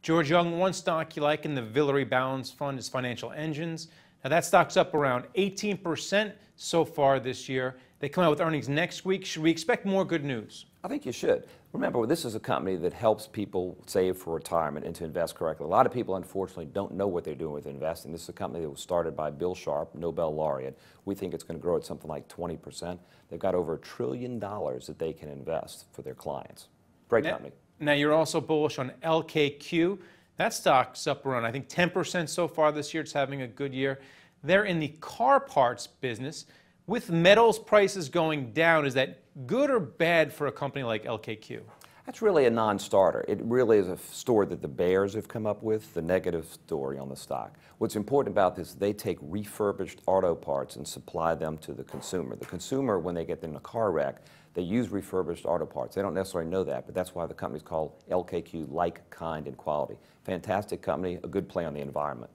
George Young, one stock you like in the Villere Balanced Fund is Financial Engines. Now that stock's up around 18% so far this year. They come out with earnings next week. Should we expect more good news? I think you should. Remember, this is a company that helps people save for retirement and to invest correctly. A lot of people, unfortunately, don't know what they're doing with investing. This is a company that was started by Bill Sharpe, Nobel laureate. We think it's going to grow at something like 20%. They've got over $1 trillion that they can invest for their clients. Great company. Now you're also bullish on LKQ. That stock's up around, I think, 10% so far this year. It's having a good year. They're in the car parts business. With metals prices going down, is that good or bad for a company like LKQ? That's really a non-starter. It really is a story that the bears have come up with, the negative story on the stock. What's important about this, they take refurbished auto parts and supply them to the consumer. The consumer, when they get in a car wreck, they use refurbished auto parts. They don't necessarily know that, but that's why the company's called LKQ, like, kind, and quality. Fantastic company, a good play on the environment.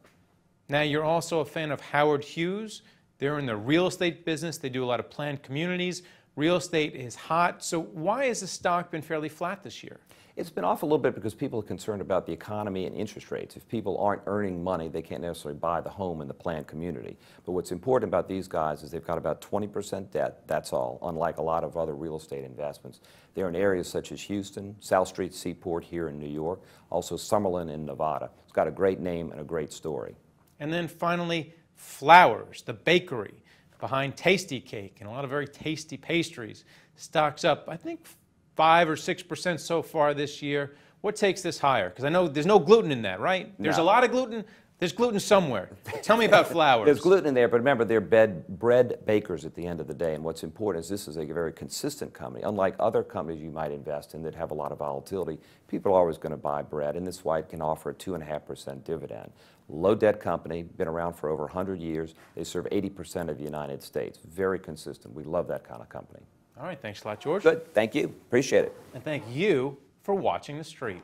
Now you're also a fan of HUGHES. They're in the real estate business. They do a lot of planned communities. Real estate is hot. So why has the stock been fairly flat this year? It's been off a little bit because people are concerned about the economy and interest rates. If people aren't earning money, they can't necessarily buy the home in the planned community. But what's important about these guys is they've got about 20% debt, that's all, unlike a lot of other real estate investments. They're in areas such as Houston, South Street Seaport here in New York, also Summerlin in Nevada. It's got a great name and a great story. And then finally, Flowers, the bakery behind Tasty Cake and a lot of very tasty pastries. Stock's up, I think, 5 or 6% so far this year. What takes this higher? Because I know there's no gluten in that, right? There's a lot of gluten. There's gluten somewhere. Tell me about Flowers. There's gluten in there, but remember, they're bread bakers at the end of the day. And what's important is this is a very consistent company. Unlike other companies you might invest in that have a lot of volatility, people are always going to buy bread, and this is why it can offer a 2.5% dividend. Low debt company, been around for over 100 years. They serve 80% of the United States. Very consistent. We love that kind of company. All right, thanks a lot, George. Good. Thank you. Appreciate it. And thank you for watching The Street.